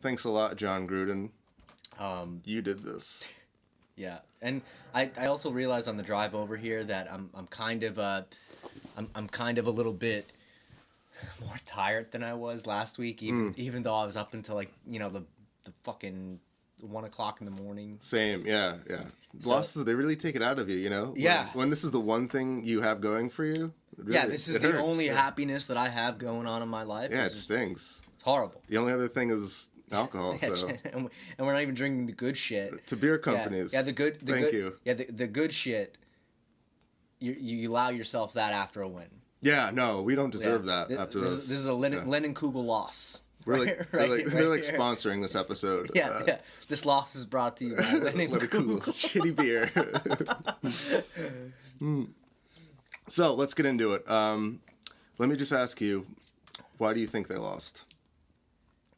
Thanks a lot, John Gruden. You did this. Yeah, and I also realized on the drive over here that I'm kind of a little bit more tired than I was last week, even though I was up until like the fucking 1 o'clock in the morning. Same, yeah. Losses, they really take it out of you, Yeah. When this is the one thing you have going for you. Really, This is the hurts. only happiness that I have going on in my life. Yeah, it stings. It's horrible. The only other thing is alcohol. So. And we're not even drinking the good shit. To beer companies. Yeah, the good. Thank you. Yeah, the good shit. You allow yourself that after a win. Yeah, no, we don't deserve that after this. This is a Lennon Kugel loss. We're like, they're like sponsoring this episode. Yeah. This loss is brought to you by Lennon Kugel. Shitty beer. So let's get into it. Let me just ask you, why do you think they lost?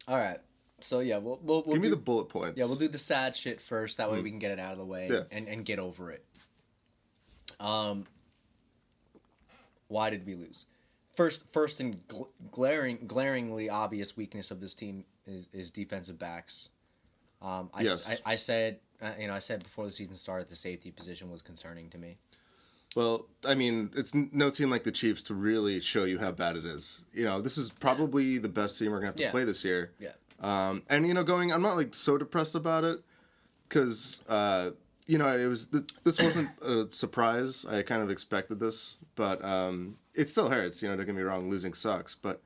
All right. So yeah, we'll give me the bullet points. Yeah, we'll do the sad shit first. That way we can get it out of the way and get over it. Why did we lose? First and glaringly obvious weakness of this team is defensive backs. I said before the season started the safety position was concerning to me. Well, I mean, it's no team like the Chiefs to really show you how bad it is. This is probably the best team we're gonna have to play this year. Yeah. And I'm not like so depressed about it, because it was this wasn't a surprise. I kind of expected this, but it still hurts. Don't get me wrong, losing sucks, but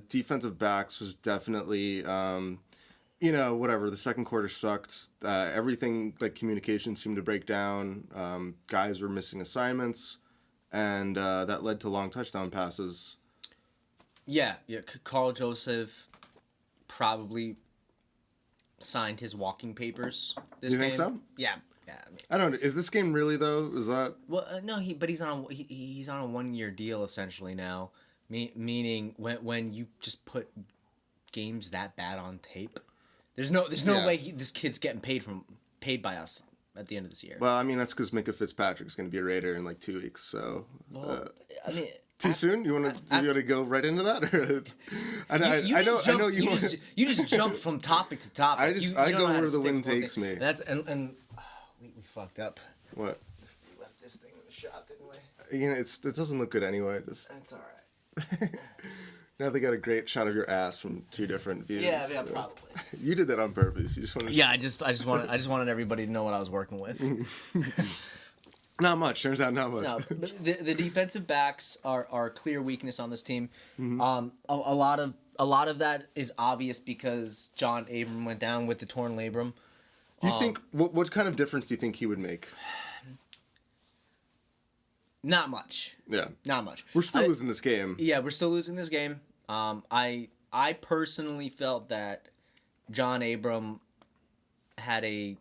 defensive backs was definitely whatever. The second quarter sucked. Everything, like communication, seemed to break down. Guys were missing assignments, and that led to long touchdown passes. Yeah. Carl Joseph probably signed his walking papers this game. You think so? Yeah. I don't know. Is this game really though? Is that? Well, no. But he's on a 1-year deal essentially now. Meaning when you just put games that bad on tape, there's no way this kid's getting paid by us at the end of this year. Well, I mean that's because Minka Fitzpatrick's going to be a Raider in like 2 weeks. So. Well, I mean. Too soon? You want to go right into that? You just jump from topic to topic. I go where the wind takes me. And we fucked up. What? We left this thing in the shot, didn't we? It doesn't look good anyway. That's all right. Now they got a great shot of your ass from 2 different views. Yeah, probably. You did that on purpose. You just wanted. Yeah, I just wanted everybody to know what I was working with. Not much. Turns out not much. No, but the defensive backs are a clear weakness on this team. Mm-hmm. A lot of that is obvious because John Abram went down with the torn labrum. You think what kind of difference do you think he would make? Not much. Yeah. Not much. We're still losing this game. Yeah, we're still losing this game. I personally felt that John Abram had a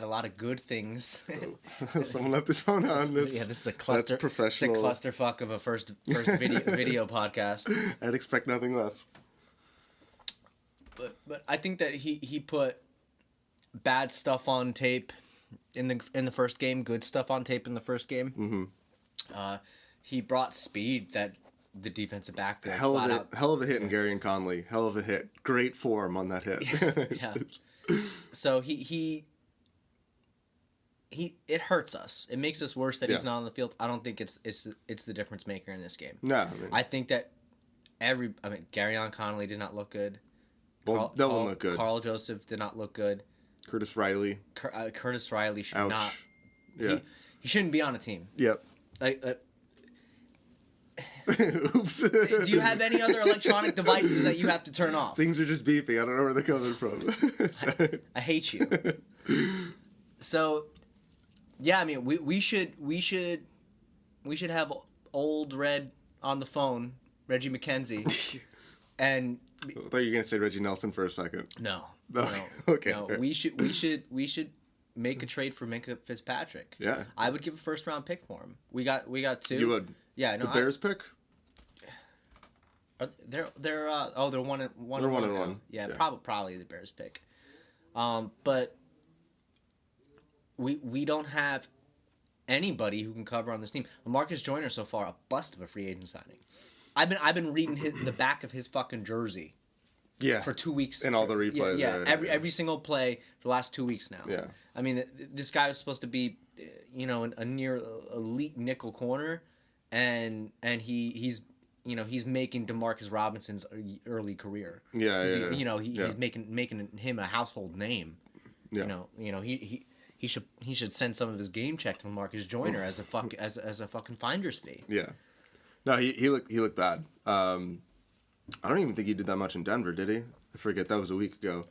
lot of good things. Someone left his phone on. This is a cluster. That's professional. It's a clusterfuck of a first video podcast. I'd expect nothing less. But I think that he put bad stuff on tape in the first game, good stuff on tape in the first game. Mm-hmm. He brought speed that the defensive backfield hell of a hit in Gary and Conley. Hell of a hit. Great form on that hit. Yeah. So he it hurts us. It makes us worse that he's not on the field. I don't think it's the difference maker in this game. No, I think that Gary on Connolly did not look good. Well, no one looked good. Carl Joseph did not look good. Curtis Riley. Curtis Riley should Ouch. not. Yeah. He shouldn't be on a team. Yep. Oops. Do you have any other electronic devices that you have to turn off? Things are just beeping. I don't know where they're coming from. I hate you. So, yeah, I mean, we should have old Red on the phone, Reggie McKenzie, and I thought you were gonna say Reggie Nelson for a second. No. Okay. No, we should make a trade for Minka Fitzpatrick. Yeah. I would give a first round pick for him. We got 2. You would. Yeah. No. The Bears pick. They're 1-1. Yeah. Probably the Bears pick. But we don't have anybody who can cover on this team. Marcus Joyner so far a bust of a free agent signing. I've been reading the back of his fucking jersey. Yeah. For 2 weeks. And all the replays. Yeah, right, every single play for the last 2 weeks now. Yeah. I mean, this guy was supposed to be, a near elite nickel corner, and he's making DeMarcus Robinson's early career. Yeah, yeah. He's making him a household name. Yeah. He should send some of his game check to Marcus Joyner as a fucking finder's fee. Yeah. No, he looked bad. I don't even think he did that much in Denver, did he? I forget, that was a week ago.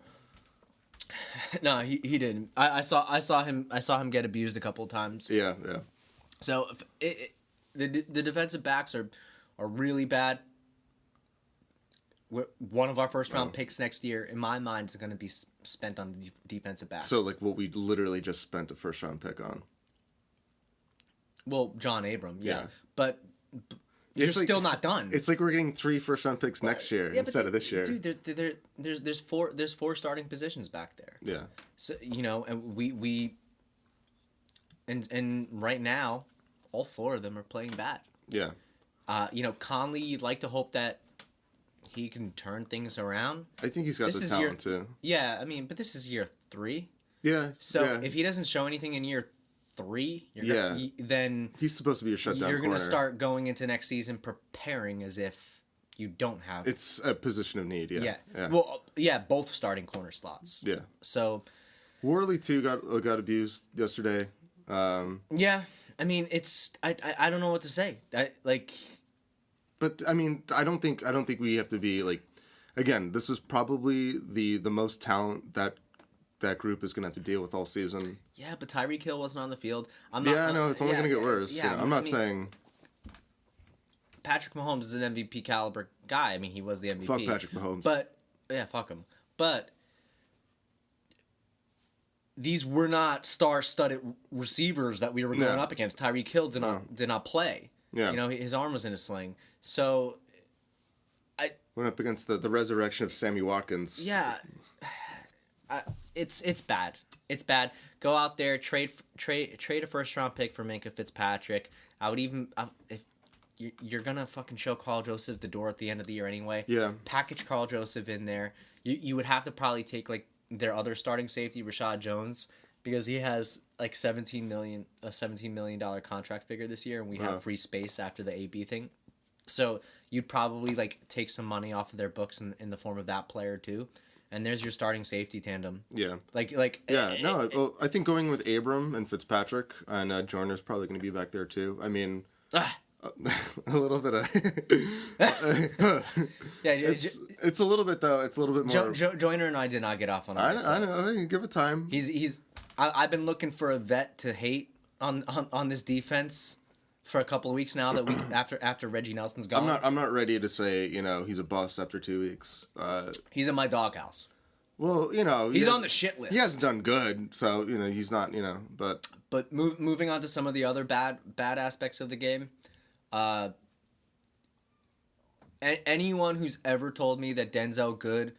No, he didn't. I saw him get abused a couple of times. Yeah, yeah. So the defensive backs are really bad. One of our first round picks next year, in my mind, is going to be spent on the defensive back. So like what we literally just spent a first round pick on. Well, John Abram, yeah. Yeah. But you're still not done. It's like we're getting 3 first round picks next year instead of this year. Dude, there's four starting positions back there. Yeah. So and we right now, all 4 of them are playing bad. Yeah. Conley, you'd like to hope that he can turn things around. I think he's got the talent too. Yeah, I mean, but this is year 3. Yeah. So yeah. if he doesn't show anything in year 3, then he's supposed to be a shutdown you're going to corner. start going into next season preparing as if you don't have. It's a position of need. Yeah. Yeah. Well, yeah, both starting corner slots. Yeah. So Worley too got abused yesterday. Yeah, I mean, it's I don't know what to say. But I mean, I don't think we have to be like, again, this is probably the most talent that group is going to have to deal with all season. Yeah, but Tyreek Hill wasn't on the field. I know it's only going to get worse. Yeah, I'm not saying Patrick Mahomes is an MVP caliber guy. I mean, he was the MVP. Fuck Patrick Mahomes. But yeah, fuck him. But these were not star-studded receivers that we were going up against. Tyreek Hill did not play. Yeah. His arm was in a sling. So went up against the resurrection of Sammy Watkins. Yeah. It's bad. It's bad. Go out there, trade a first round pick for Minkah Fitzpatrick. I would even if you're gonna fucking show Carl Joseph the door at the end of the year anyway. Yeah. Package Carl Joseph in there. You would have to probably take like their other starting safety, Rashad Jones, because he has like $17 million contract figure this year, and we have free space after the AB thing. So you'd probably like take some money off of their books in the form of that player too. And there's your starting safety tandem. Yeah. Well, I think going with Abram and Fitzpatrick and Joyner's probably going to be back there too. I mean, a little bit of. Yeah, it's a little bit though. It's a little bit more. Joyner and I did not get off on that. I know. Give it time. I've been looking for a vet to hate on this defense for a couple of weeks now that we after Reggie Nelson's gone. I'm not ready to say he's a bust after 2 weeks. He's in my doghouse. Well, he's on the shit list. He hasn't done good, so he's not but. But moving on to some of the other bad aspects of the game. Anyone who's ever told me that Denzel Good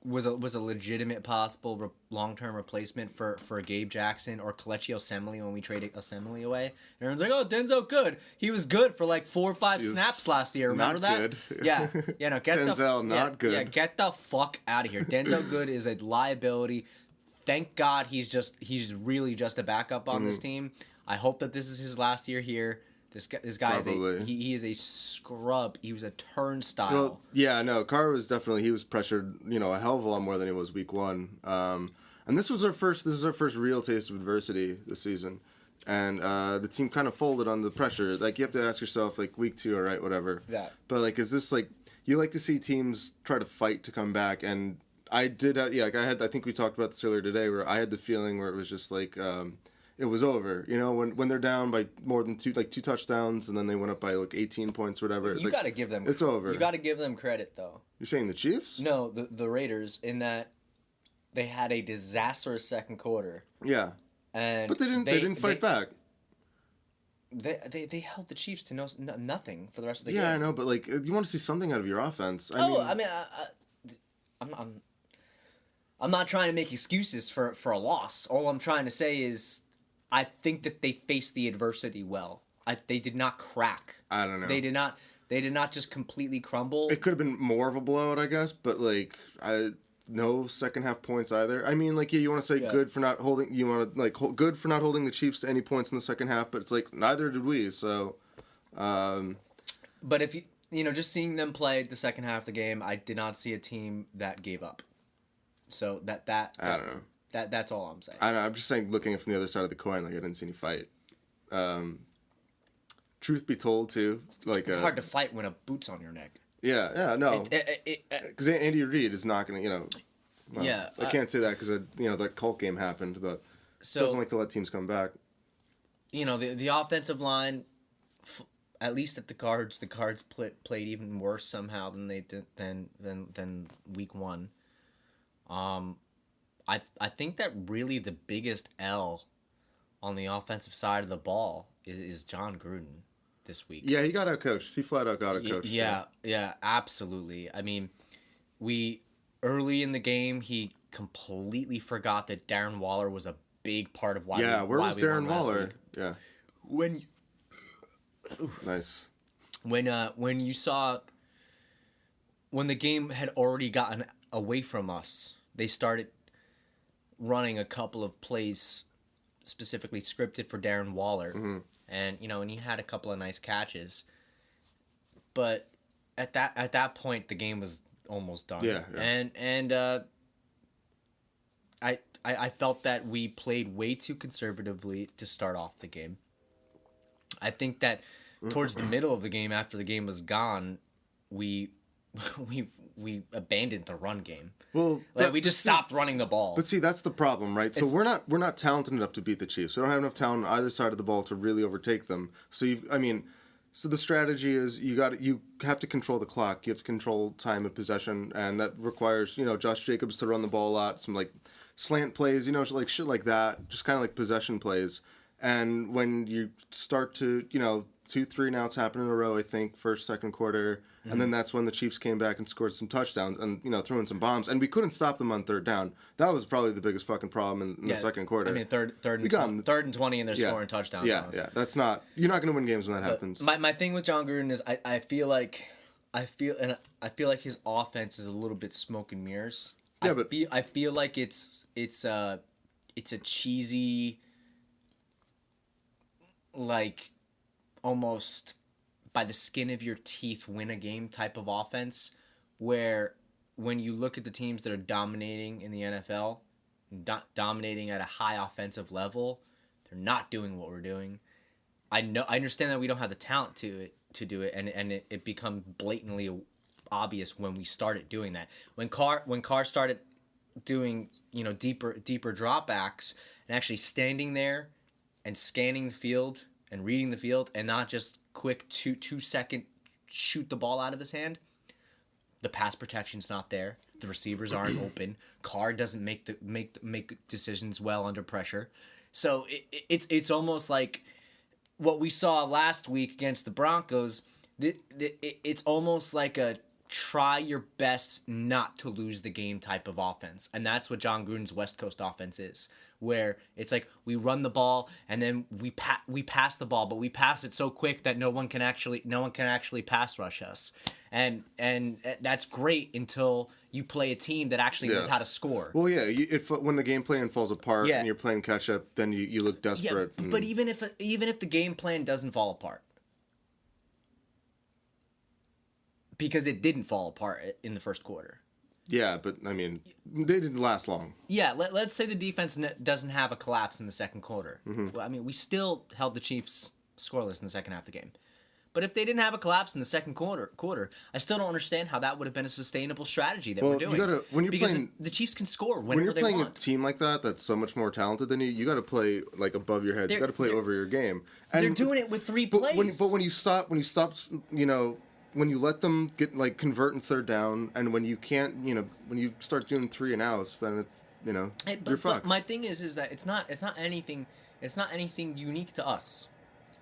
was a legitimate possible long-term replacement for Gabe Jackson or Kelechi Osemele when we traded Osemele away. Everyone's like, oh, Denzel Good. He was good for like 4 or 5 snaps last year. Remember that? Good. Yeah. No, get Denzel not good. Yeah, get the fuck out of here. Denzel Good is a liability. Thank God he's really just a backup on this team. I hope that this is his last year here. This guy he is a scrub. He was a turnstile. Well, yeah, no, Carr was definitely, he was pressured, a hell of a lot more than he was week 1. And this is our first real taste of adversity this season. And the team kind of folded on the pressure. Like, you have to ask yourself, like, week 2, all right, whatever. Yeah. But, like, is this, like, you like to see teams try to fight to come back. And I did, I think we talked about this earlier today, where I had the feeling where it was just, like, it was over, when they're down by more than 2 touchdowns, and then they went up by like 18 points or whatever. You got to give them. It's over. You got to give them credit, though. You're saying the Chiefs? No, the Raiders, in that they had a disastrous second quarter. Yeah, but they didn't fight back. They held the Chiefs to nothing for the rest of the game. Yeah, I know, but like you want to see something out of your offense. I'm not trying to make excuses for a loss. All I'm trying to say is, I think that they faced the adversity well. They did not crack. I don't know. They did not. They did not just completely crumble. It could have been more of a blowout, I guess, but like no second half points either. I mean, like, yeah, you want to say good for not holding. You want to like good for not holding the Chiefs to any points in the second half, but it's like neither did we. So, but if just seeing them play the second half of the game, I did not see a team that gave up. So that I don't know. That's all I'm saying. I don't know. I'm just saying, looking from the other side of the coin, like I didn't see any fight. Truth be told, too, like it's hard to fight when a boot's on your neck. Yeah, no. Because Andy Reid is not going to, well, yeah. I can't say that because, that Colt game happened, but doesn't like to let teams come back. The offensive line, at least at the Cards played even worse somehow than they did than week one. I think that really the biggest L on the offensive side of the ball is John Gruden this week. Yeah, he got outcoached. He flat out got outcoached. Yeah, absolutely. I mean, early in the game, he completely forgot that Darren Waller was a big part of why. Yeah, where was Darren Waller? Yeah. Nice. When you saw when the game had already gotten away from us, they started running a couple of plays specifically scripted for Darren Waller. Mm-hmm. And he had a couple of nice catches. But at that point the game was almost done. Yeah. And I felt that we played way too conservatively to start off the game. I think that towards the middle of the game, after the game was gone, we abandoned the run game. Well, we just stopped running the ball. But see, that's the problem, right? So we're not talented enough to beat the Chiefs. We don't have enough talent on either side of the ball to really overtake them. So so the strategy is you have to control the clock. You have to control time of possession, and that requires Josh Jacobs to run the ball a lot, some like slant plays, like shit like that, just kind of like possession plays. And when you start to 2-3 and outs happen in a row, I think first, second quarter. Mm-hmm. And then that's when the Chiefs came back and scored some touchdowns and, threw in some bombs. And we couldn't stop them on third down. That was probably the biggest fucking problem in the second quarter. I mean, third and 20 and they're scoring touchdowns. Yeah. That's not... You're not going to win games when that happens. My thing with John Gruden is I feel like his offense is a little bit smoke and mirrors. Yeah, I feel like it's a cheesy, like, almost by the skin of your teeth win a game type of offense, where when you look at the teams that are dominating in the NFL, dominating at a high offensive level, they're not doing what we're doing. I understand that we don't have the talent to do it, and it becomes blatantly obvious when we started doing that. When Carr started doing deeper dropbacks and actually standing there and scanning the field and reading the field and not just quick 2-second shoot the ball out of his hand, the pass protection's not there. The receivers aren't open. Carr doesn't make decisions well under pressure. So it's almost like what we saw last week against the Broncos. It's almost like a try your best not to lose the game type of offense. And that's what John Gruden's West Coast offense is, where it's like we run the ball and then we pass the ball, but we pass it so quick that no one can actually pass rush us. And that's great until you play a team that actually knows how to score. Well, yeah, when the game plan falls apart and you're playing catch up, then you look desperate. Yeah, but even if the game plan doesn't fall apart, because it didn't fall apart in the first quarter. Yeah, but I mean, they didn't last long. Yeah, let's say the defense doesn't have a collapse in the second quarter. Mm-hmm. Well, I mean, we still held the Chiefs scoreless in the second half of the game. But if they didn't have a collapse in the second quarter, I still don't understand how that would have been a sustainable strategy that we're doing. Because the Chiefs can score whenever they want. When you're playing a team like that's so much more talented than you got to play like above your head. You got to play over your game. And they're doing it with 3 plays. But when you stop, when you let them get convert in third down, and when you can't, when you start doing 3 and outs, then it's you're fucked. But my thing is that it's not anything unique to us.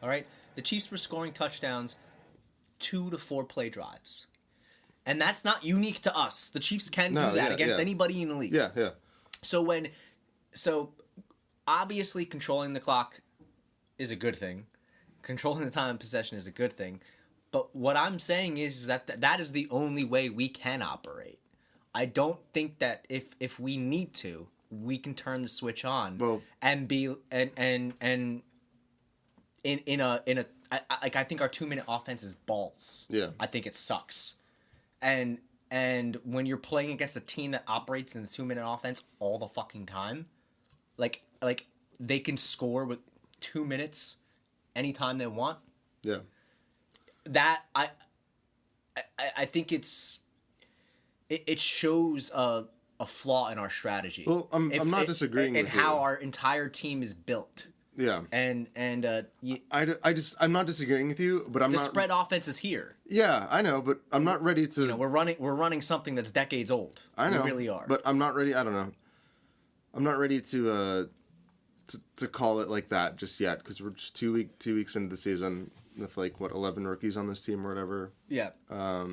All right, the Chiefs were scoring touchdowns 2 to 4 play drives, and that's not unique to us. The Chiefs can do that against anybody in the league. Yeah. So obviously controlling the clock is a good thing. Controlling the time of possession is a good thing. But what I'm saying is that that is the only way we can operate. I don't think that if we need to, we can turn the switch on and be and in a like I think our 2-minute offense is balls. Yeah. I think it sucks. And when you're playing against a team that operates in the 2-minute offense all the fucking time, like they can score with 2 minutes anytime they want. Yeah. That I think it shows a flaw in our strategy. Well, I'm not disagreeing with with how you. our entire team is built. Yeah. I'm not disagreeing with you, but the spread offense is here. Yeah, I know, but I'm not ready to. You know, we're running something that's decades old. I know, we really are. But I'm not ready. I don't know. I'm not ready to call it like that just yet because we're just 2 weeks into the season with 11 rookies on this team or whatever. Yeah. I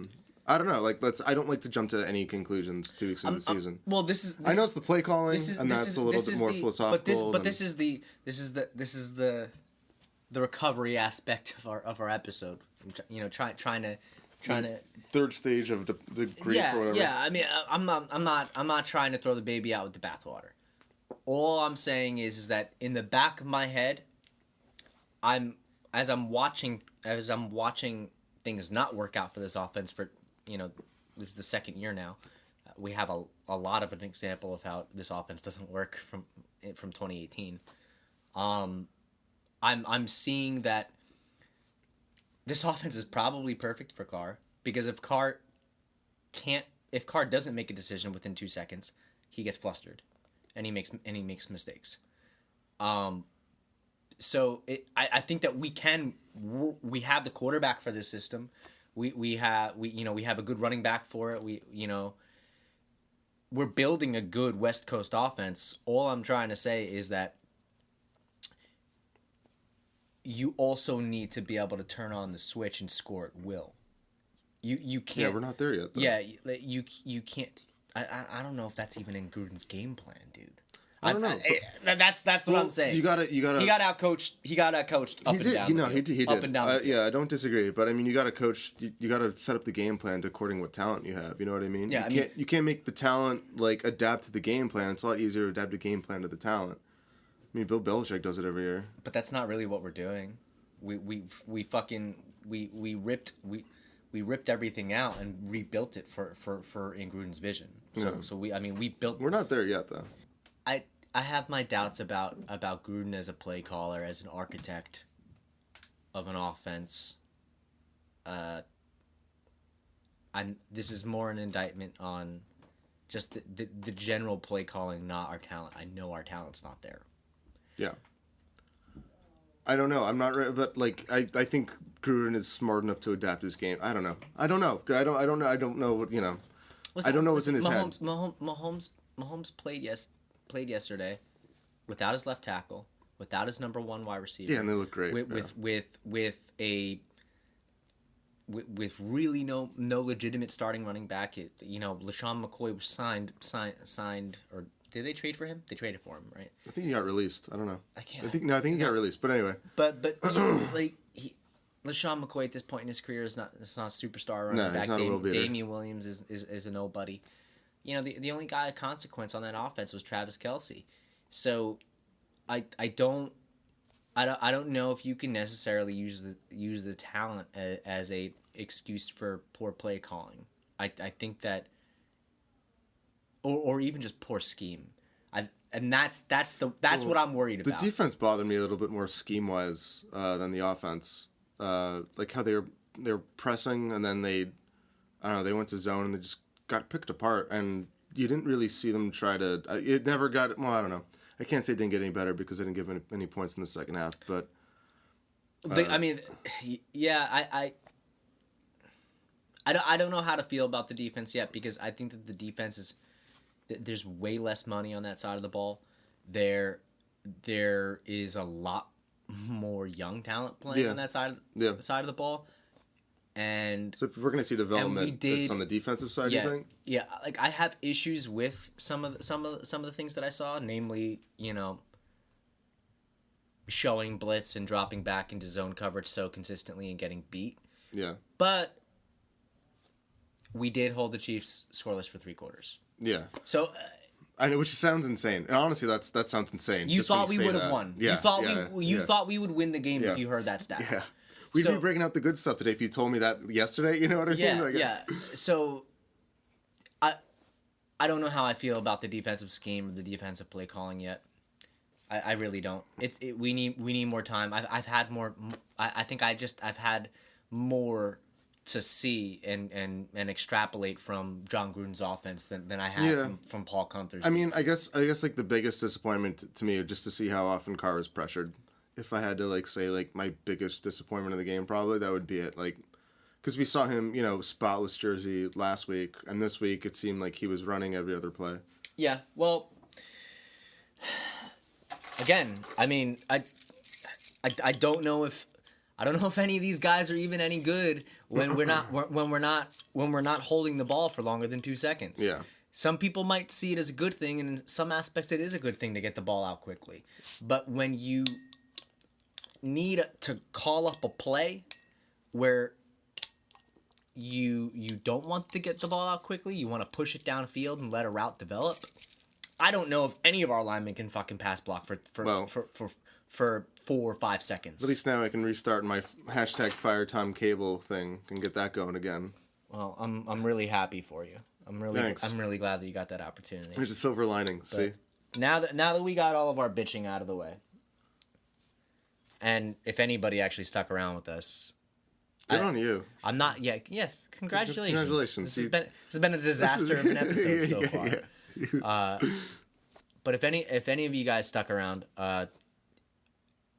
don't know. I don't like to jump to any conclusions 2 weeks into the season. Well, this is. I know it's the play calling, and that's a little bit more philosophical. But this is the recovery aspect of our episode. You know, trying to. Third stage of the grief or whatever. Yeah. I mean, I'm not trying to throw the baby out with the bathwater. All I'm saying is that in the back of my head, as I'm watching things not work out for this offense for, this is the second year now. We have a lot of an example of how this offense doesn't work from 2018. I'm seeing that this offense is probably perfect for Carr because if Carr doesn't make a decision within 2 seconds, he gets flustered, and he makes mistakes. So I think that we have the quarterback for this system. We have a good running back for it. We're building a good West Coast offense. All I'm trying to say is that you also need to be able to turn on the switch and score at will. You can't. Yeah, we're not there yet, though. Yeah, you can't. I don't know if that's even in Gruden's game plan, dude. I don't know. That's what I'm saying. You gotta. He got outcoached. He got outcoached up and down. He did. Up and down. Yeah, I don't disagree, but I mean, you gotta coach. You gotta set up the game plan according to what talent you have. You know what I mean? Yeah. You can't make the talent adapt to the game plan. It's a lot easier to adapt the game plan to the talent. I mean, Bill Belichick does it every year. But that's not really what we're doing. We ripped everything out and rebuilt it for in Gruden's vision. So we built. We're not there yet, though. I have my doubts about Gruden as a play caller, as an architect of an offense. This is more an indictment on just the general play calling, not our talent. I know our talent's not there. Yeah. I don't know. I'm not ready, but I think Gruden is smart enough to adapt his game. I don't know. I don't know what I don't know what's in his head. Mahomes played yesterday without his left tackle, without his number one wide receiver. Yeah, and they look great. With really no legitimate starting running back. LaShawn McCoy was signed, or did they trade for him? They traded for him, right? I think he got released. I don't know. I think he got released. But anyway. But LaShawn McCoy at this point in his career is not a superstar running back. Damian Williams is a nobody. The only guy of consequence on that offense was Travis Kelce. So I don't know if you can necessarily use the talent as a excuse for poor play calling. I think that or even just poor scheme. That's what I'm worried about. The defense bothered me a little bit more scheme wise than the offense. Like how they were pressing and then they went to zone and they just got picked apart, and you didn't really see them try to. It never got. Well, I don't know. I can't say it didn't get any better because they didn't give any points in the second half. But I don't know how to feel about the defense yet, because I think that the defense is. There's way less money on that side of the ball. There is a lot more young talent playing on that side of the ball. And so if we're going to see development, it's on the defensive side. You think? Yeah, like I have issues with some of the things that I saw, namely, showing blitz and dropping back into zone coverage so consistently and getting beat. Yeah. But we did hold the Chiefs scoreless for 3 quarters. Yeah. So I know, which sounds insane. And honestly, that sounds insane. you just when thought we say would have that. won. Yeah. You thought we would win the game Yeah. if you heard that stat. Yeah. We'd So- be breaking out the good stuff today if you told me that yesterday. You know what I Yeah, mean? Like, yeah. So, I don't know how I feel about the defensive scheme or the defensive play calling yet. I really don't. We need more time. I've had more. I think I've had more to see and extrapolate from John Gruden's offense than I have from Paul Gunther's. I mean, I guess like the biggest disappointment to me would just to see how often Carr was pressured. If I had to like say like my biggest disappointment of the game, probably that would be it. Like, because we saw him, spotless jersey last week, and this week it seemed like he was running every other play. Yeah. Well. Again, I mean, I don't know if any of these guys are even any good when we're not holding the ball for longer than 2 seconds. Yeah. Some people might see it as a good thing, and in some aspects it is a good thing to get the ball out quickly. But when you need to call up a play where you don't want to get the ball out quickly, you want to push it downfield and let a route develop. I don't know if any of our linemen can fucking pass block for 4 or 5 seconds. At least now I can restart my hashtag Fire Tom Cable thing and get that going again. Well, I'm really happy for you. Thanks. I'm really glad that you got that opportunity. There's a silver lining. See, Now that we got all of our bitching out of the way, and if anybody actually stuck around with us, good on you. I'm not. Yeah. Congratulations. Congratulations. This has been a disaster of an episode so far. Yeah. But if any of you guys stuck around, I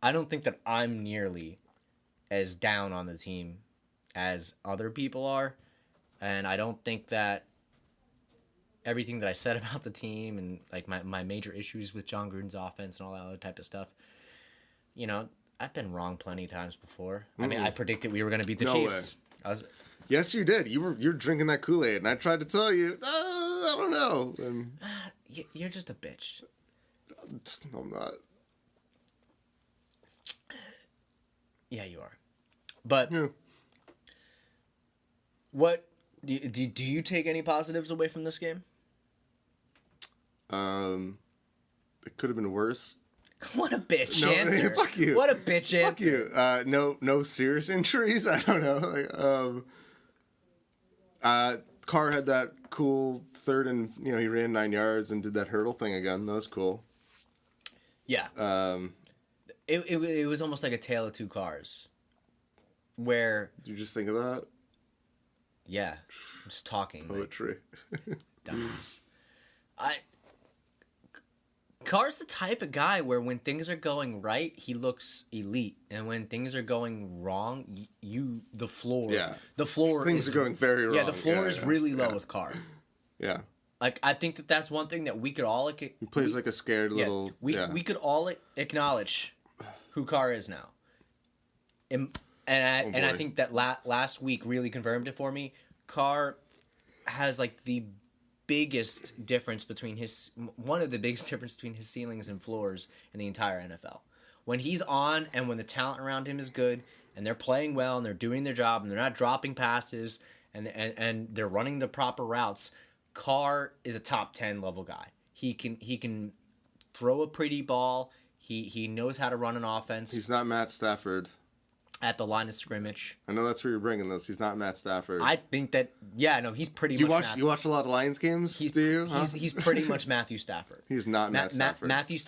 don't think that I'm nearly as down on the team as other people are, and I don't think that everything that I said about the team and like my major issues with John Gruden's offense and all that other type of stuff, I've been wrong plenty of times before. I mean, I predicted we were going to beat the Chiefs. Yes, you did. You're drinking that Kool-Aid, and I tried to tell you. I don't know. And you're just a bitch. no, I'm not. Yeah, you are. But Yeah. what do you take any positives away from this game? It could have been worse. What a bitch No, answer. fuck you. What a bitch Fuck answer. you. No serious injuries. I don't know. Carr had that cool third and he ran 9 yards and did that hurdle thing again. That was cool. Yeah. It was almost like a tale of two cars. Where Did you just think of that? yeah, I'm just talking. Poetry. Dumbass. Carr's the type of guy where when things are going right, he looks elite, and when things are going wrong, the floor Things are going very wrong. Yeah, the floor is really low with Carr. Yeah. Like I think that's one thing that we could all He plays like a scared little. we could all acknowledge who Carr is now. And I think that last week really confirmed it for me. Carr has like the biggest difference between one of the biggest difference between his ceilings and floors in the entire NFL. When he's on and when the talent around him is good and they're playing well and they're doing their job and they're not dropping passes and they're running the proper routes, Carr is a top 10 level guy. He can throw a pretty ball. He knows how to run an offense. He's not Matt Stafford. At the line of scrimmage. I know that's where you're bringing this. He's not Matt Stafford. I think that he's pretty much. You watch a lot of Lions games, do you? Huh? He's pretty much Matthew Stafford. He's not Matt Stafford. Matthew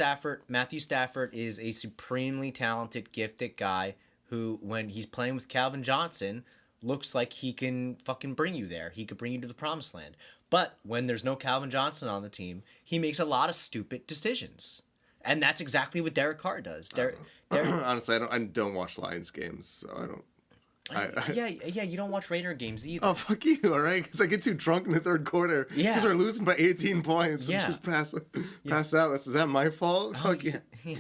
Stafford is a supremely talented, gifted guy who, when he's playing with Calvin Johnson, looks like he can fucking bring you there. He could bring you to the promised land. But when there's no Calvin Johnson on the team, he makes a lot of stupid decisions. And that's exactly what Derek Carr does. Honestly, I don't watch Lions games, so I don't. Yeah, you don't watch Raider games either. Oh, fuck you, all right? Because I get too drunk in the third quarter. Yeah. Because we're losing by 18 points. Yeah. And just pass out. Is that my fault? Oh, Fuck you. Yeah.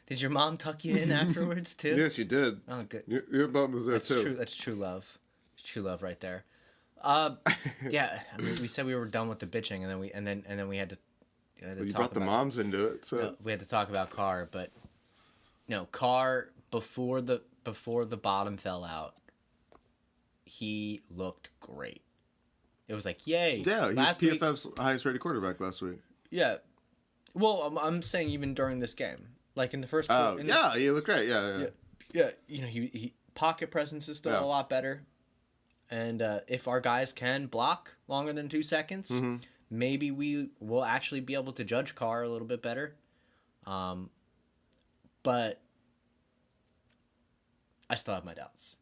Did your mom tuck you in afterwards, too? Yes, you did. Oh, good. Your mom was there, too. True. That's true love. It's true love right there. Yeah, I mean, we said we were done with the bitching, and then we had to. You brought the moms into it, so. No, we had to talk about Carr, but no, Carr before the bottom fell out he looked great. It was like, yay. Yeah, he's last week, PFF's highest rated quarterback last week. yeah. Well, I'm saying even during this game, like in the first. Oh, yeah, he looked great. Yeah. Yeah. You know, he pocket presence is still a lot better, and if our guys can block longer than 2 seconds, maybe we will actually be able to judge Carr a little bit better. But I still have my doubts.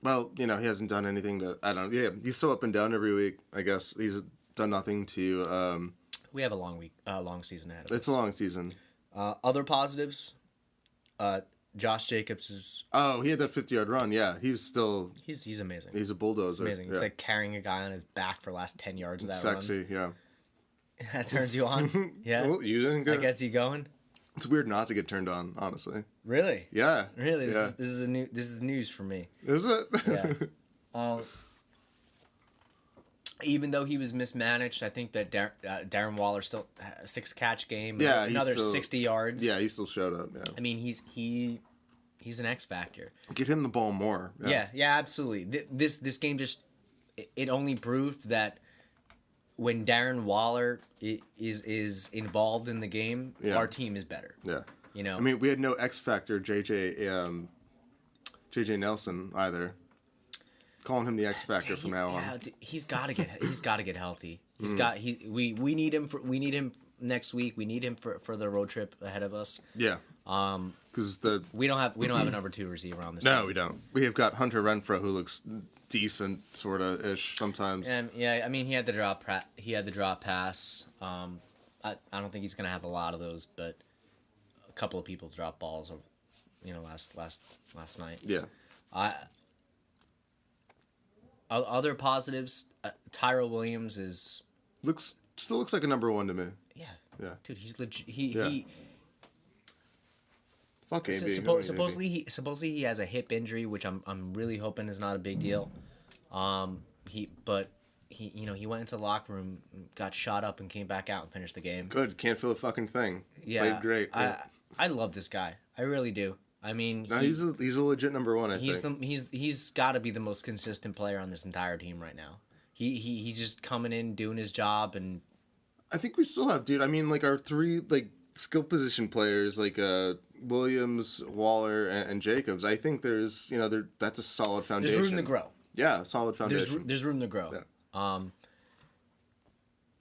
Well, you know, he hasn't done anything to. I don't know. Yeah, he's so up and down every week. I guess he's done nothing to. We have a long season ahead of us. It's a long season. Other positives, Josh Jacobs is. Oh, he had that 50-yard run. Yeah, he's amazing. He's a bulldozer. It's amazing. Yeah. It's like carrying a guy on his back for the last 10 yards of that Sexy, yeah. run. That turns you on. Yeah. Well, you didn't get. That gets you going. It's weird not to get turned on, honestly. Really? Yeah. Really? Yeah. This is news for me. Is it? Yeah. Even though he was mismanaged, I think that Darren Waller still had a 6-catch game. Yeah, another 60 yards. Yeah, he still showed up. Yeah. I mean, he's an X factor. Get him the ball more. Yeah, absolutely. This game just it only proved that when Darren Waller is involved in the game, our team is better. Yeah. You know. I mean, we had no X factor JJ Nelson either. Calling him the X factor from now on. Yeah, he's got to get healthy. We need him next week. We need him for the road trip ahead of us. Yeah. Because we don't have a number 2 receiver on this. No, team. we don't. We have got Hunter Renfrow, who looks decent, sorta ish sometimes. And yeah, I mean he had the drop pass. I don't think he's gonna have a lot of those, but a couple of people dropped balls, last night. Yeah. Other positives, Tyrell Williams still looks like a number 1 to me. Yeah. Yeah. Dude, he's legit. He Fuck AB. supposedly he has a hip injury, which I'm really hoping is not a big deal. He went into the locker room, got shot up, and came back out and finished the game. Good. Can't feel a fucking thing. Yeah. Played great. I love this guy. I really do. I mean, he's a legit number 1. I think he's got to be the most consistent player on this entire team right now. He just coming in, doing his job, and I think we still have, dude. I mean, like our 3 skill position players, like Williams, Waller, and Jacobs. I think there's that's a solid foundation. There's room to grow. Yeah, solid foundation. There's room to grow. Yeah.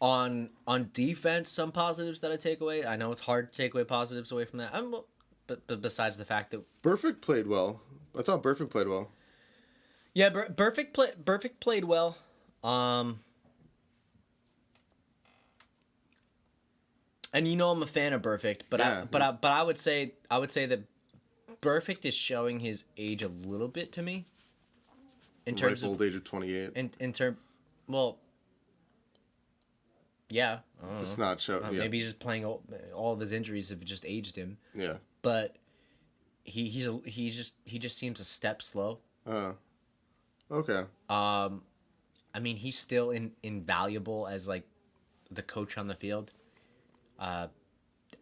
On defense, some positives that I take away. I know it's hard to take away positives away from that. But besides the fact that Burfict played well. I thought Burfict played well. Yeah, Burfict played well. And I'm a fan of Burfict, but I would say that Burfict is showing his age a little bit to me. In terms of old age of 28. Yeah. It's not show. Yeah. Maybe he's just playing all of his injuries have just aged him. Yeah. But he just seems a step slow. Okay. I mean, he's still invaluable as like the coach on the field. I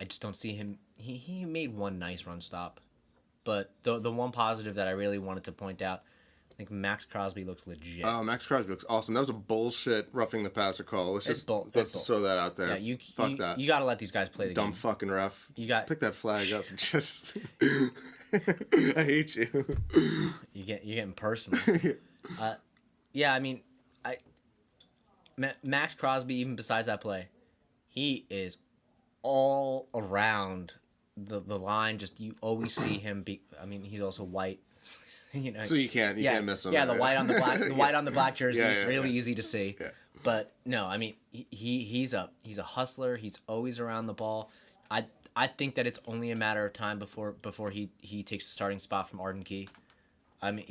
just don't see him. He made one nice run stop, but the one positive that I really wanted to point out, I think Max Crosby looks legit. Oh, Max Crosby looks awesome. That was a bullshit roughing the passer call. Let's just throw that out there. Yeah, Fuck that. You got to let these guys play the Dumb game. fucking ref. Pick that flag up and just. I hate you. You're getting personal. Yeah, I mean, Max Crosby, even besides that play, he is all around the line. Just you always see him be. I mean, he's also white. So you can't miss him. Yeah, the white on the black, white on the black jersey. It's really easy to see. Yeah. But no, I mean, he's a hustler. He's always around the ball. I think that it's only a matter of time before he takes the starting spot from Arden Key. I mean,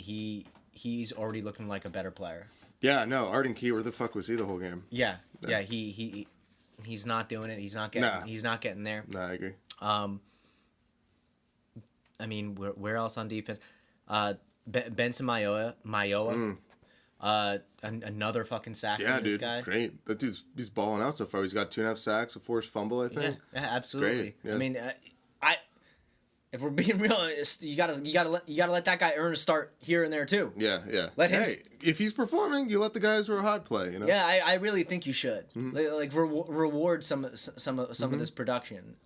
he's already looking like a better player. Yeah, no, Arden Key, where the fuck was he the whole game? Yeah. He's not doing it. He's not getting there. No, I agree. I mean, where else on defense? Benson Mayoa. Another fucking sack from this guy. Great. That he's balling out so far. He's got 2.5 sacks, a forced fumble, I think. Yeah, absolutely. Great. Yeah. I mean, if we're being real, you gotta let that guy earn a start here and there too. Yeah, yeah. Let him. Hey, if he's performing, you let the guys who are hot play. You know. Yeah, I really think you should reward some of this production.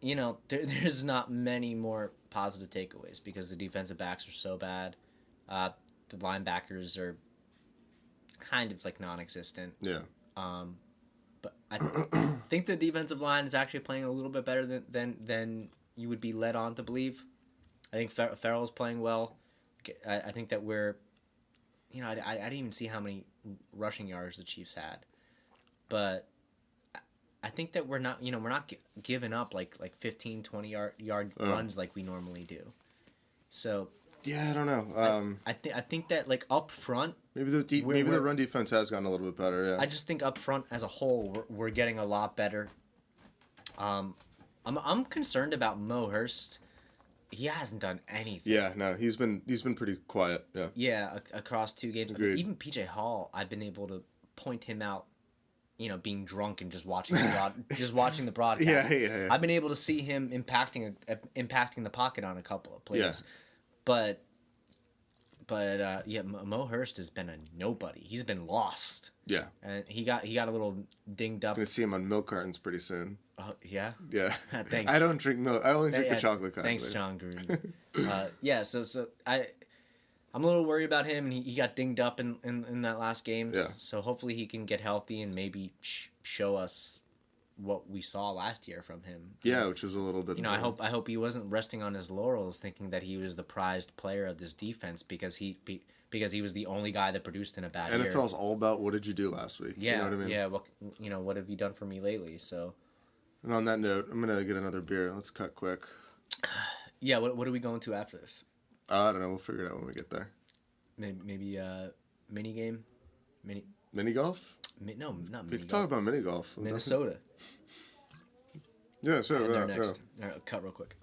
There's not many more positive takeaways because the defensive backs are so bad. The linebackers are kind of like non-existent. Yeah. But I think the defensive line is actually playing a little bit better than you would be led on to believe. I think Farrell's playing well. I think that we're, I didn't even see how many rushing yards the Chiefs had, but I think that we're not giving up like 15, 20 yard runs like we normally do. So yeah, I don't know. I think that like up front, maybe the run defense has gotten a little bit better. Yeah. I just think up front as a whole we're getting a lot better. I'm concerned about Mo Hurst. He hasn't done anything. Yeah, no, he's been pretty quiet. Yeah. Yeah, across 2 games. Agreed. Even PJ Hall, I've been able to point him out. Being drunk and just watching the broadcast. Yeah. I've been able to see him impacting the pocket on a couple of plays. Yeah. But Mo Hurst has been a nobody. He's been lost. Yeah. And he got a little dinged up. Gonna see him on milk cartons pretty soon. Yeah. Yeah. Thanks. I don't drink milk. I only drink the chocolate kind. Thanks, John Gruden. Yeah. So I'm a little worried about him, and he got dinged up in that last game. Yeah. So hopefully he can get healthy and maybe show us what we saw last year from him. Yeah, which was a little bit. I hope he wasn't resting on his laurels, thinking that he was the prized player of this defense because he was the only guy that produced in a bad year. NFL's all about what did you do last week. Yeah, you know what I mean? Yeah. What have you done for me lately? So. And on that note, I'm gonna get another beer. Let's cut quick. Yeah. What are we going to after this? I don't know. We'll figure it out when we get there. Maybe mini game, mini golf. No, not mini. We can talk about mini golf. Minnesota. Yeah, sure. They're next. All right, cut real quick.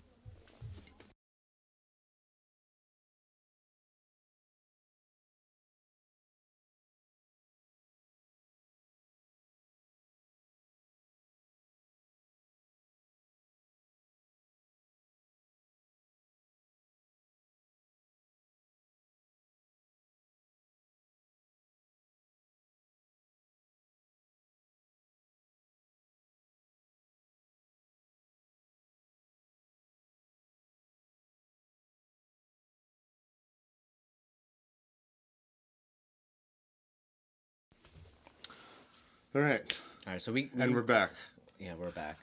All right. So and we're back. Yeah, we're back.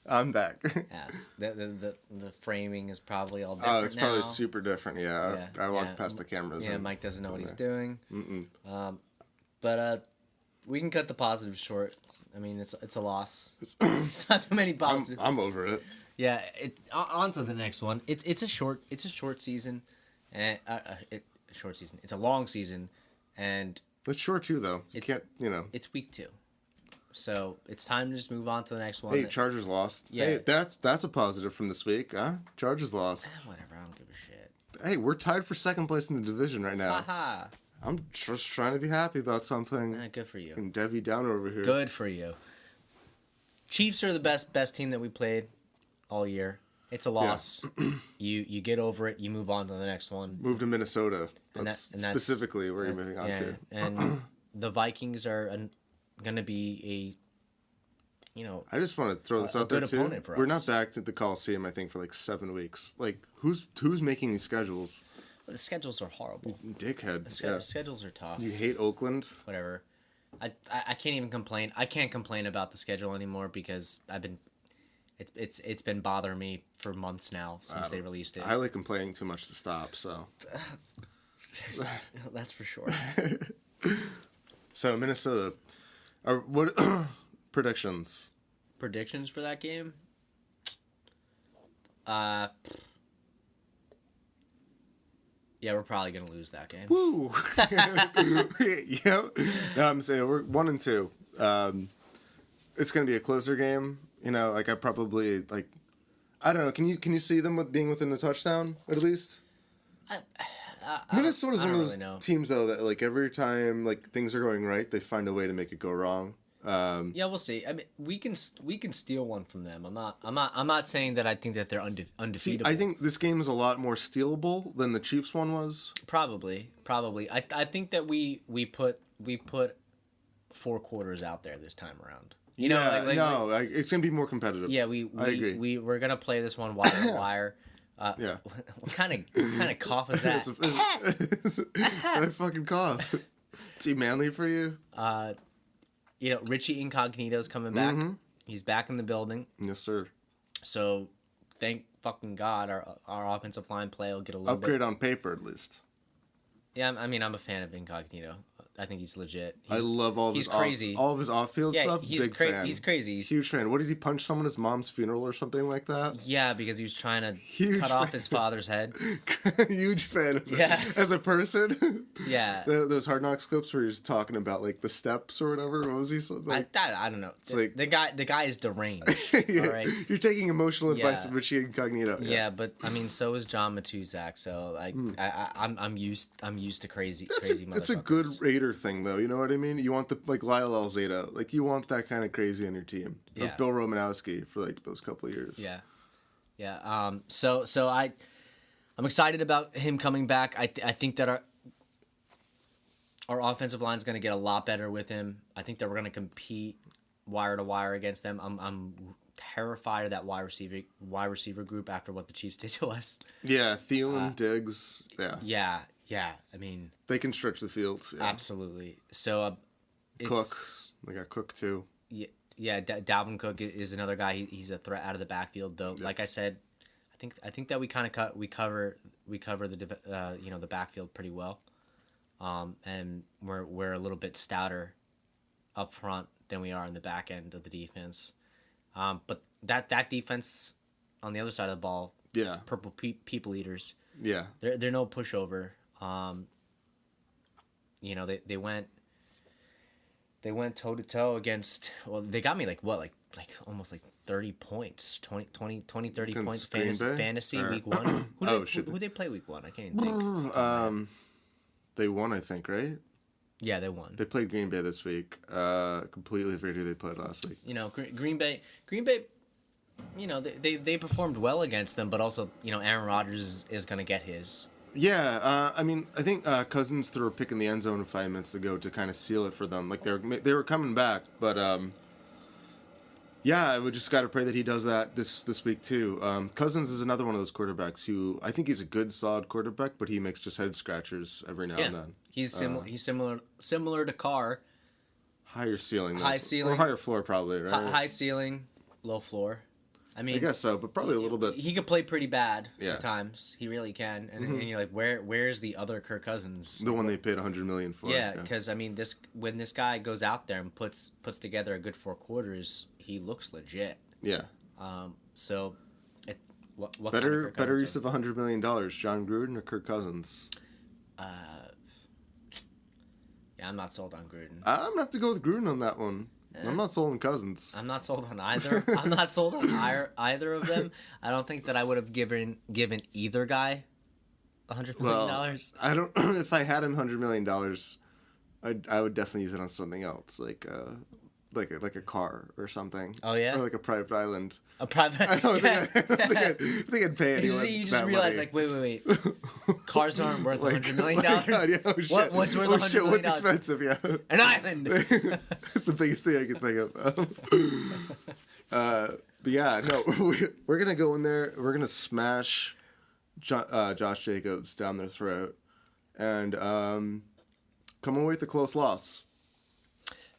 I'm back. Yeah, the framing is probably all different. Oh, it's probably super different. Yeah, I walked past the cameras. Yeah, Mike doesn't know what he's doing. But we can cut the positives short. I mean, it's a loss. It's not too many positives. I'm over it. Yeah. On to the next one. It's a short season, and short season. It's a long season, and it's short too though. You can't. It's week 2. So it's time to just move on to the next one. Hey, Chargers lost. Yeah. Hey, that's a positive from this week, huh? Chargers lost. Whatever, I don't give a shit. Hey, we're tied for second place in the division right now. Haha. I'm just trying to be happy about something. Good for you. And Debbie Downer over here. Good for you. Chiefs are the best team that we played all year. It's a loss. Yeah. You get over it. You move on to the next one. Move to Minnesota. That's specifically where you're moving on to. And the Vikings are going to be I just want to throw this out there too. We're not back to the Coliseum, I think, for like 7 weeks. Like, who's making these schedules? The schedules are horrible. Dickhead. The schedules are tough. You hate Oakland? Whatever. I can't even complain. I can't complain about the schedule anymore because it's been bothering me for months now since they released it. I like complaining too much to stop, so. That's for sure. So Minnesota, what predictions? Predictions for that game? Yeah, we're probably gonna lose that game. Woo! Yep. No, I'm saying we're 1-2. It's gonna be a closer game. I probably I don't know. Can you see them being within the touchdown at least? Minnesota's one of those teams though that every time things are going right, they find a way to make it go wrong. Yeah, we'll see. I mean, we can steal one from them. I'm not saying that I think that they're See, undefeatable. I think this game is a lot more stealable than the Chiefs one was. Probably. I think that we put 4 quarters out there this time around. You know, it's gonna be more competitive. Yeah, I agree. we're gonna play this one wire to wire. Yeah. What kind of cough is that? It's a fucking cough. Too manly for you? You know, Richie Incognito's coming back. Mm-hmm. He's back in the building. Yes, sir. So, thank fucking God our offensive line play will get a little upgrade on paper at least. Yeah, I mean, I'm a fan of Incognito. I think he's legit. I love all of his crazy. All of his off-field stuff. He's Big fan. He's crazy. Huge fan. What did he punch someone at his mom's funeral or something like that? Yeah, because he was trying to cut off his father's head. Huge fan of him. Yeah. As a person. Yeah. Those Hard Knocks clips where he's talking about like the steps or whatever. What was he like? I don't know. It's like the guy is deranged. Yeah, all right. You're taking emotional advice from Richie Incognito. Yeah, but I mean, so is John Matuszak. So like, I'm used to crazy motherfuckers. That's a good Raider thing though. You know what I mean? You want the like Lyle Alzado, like you want that kind of crazy on your team. Yeah. Or Bill Romanowski for like those couple of years. Yeah, yeah. So I'm excited about him coming back. I think that our offensive line is going to get a lot better with him. I think that we're going to compete wire to wire against them. I'm terrified of that wide receiver group after what the Chiefs did to us. Yeah, Thielen, Diggs. Yeah. Yeah. I mean, they can stretch the fields. Yeah. Absolutely. So Cook. They got Cook too. Yeah. Dalvin Cook is another guy. He's a threat out of the backfield, though. Yeah. Like I said, I think that we cover the backfield pretty well, and we're a little bit stouter up front than we are in the back end of the defense. But that defense on the other side of the ball, purple people eaters. Yeah, they're no pushover. They went toe to toe against. Well, they got me like almost like 30 points, 30 points fantasy week 1. Who they play week 1? I can't even think. They won, I think, right? Yeah, they won. They played Green Bay this week. Completely forget who they played last week. You know, Green Bay. You know, they performed well against them, but also, you know, Aaron Rodgers is going to get his. Yeah, I mean, I think Cousins threw a pick in the end zone 5 minutes ago to kind of seal it for them. Like they were coming back, but yeah, we just got to pray that he does that this week too. Cousins is another one of those quarterbacks who I think he's a good, solid quarterback, but he makes just head scratchers every now and then. He's similar to Carr. Higher ceiling, or higher floor probably, right? High ceiling, low floor. I mean, I guess so, but probably a little bit. He could play pretty bad at times. He really can, and you're like, where's the other Kirk Cousins? The one they paid $100 million for. Yeah, because I mean, when this guy goes out there and puts together a good 4 quarters, he looks legit. Yeah. So, what better use of $100 million, John Gruden or Kirk Cousins? Yeah, I'm not sold on Gruden. I'm gonna have to go with Gruden on that one. I'm not sold on Cousins. I'm not sold on either. I'm not sold on either of them. I don't think that I would have given either guy $100 million. Well, I don't. If I had him $100 million, I would definitely use it on something else, like a car or something. Oh yeah, or like a private island. A private. I don't think I'd pay anyone. You just realize, like, wait. Cars aren't worth $100 million. What's worth $100 million? What's expensive? Yeah, an island. That's the biggest thing I can think of. But yeah, no, we're gonna go in there. We're gonna smash Josh Jacobs down their throat, and come away with a close loss.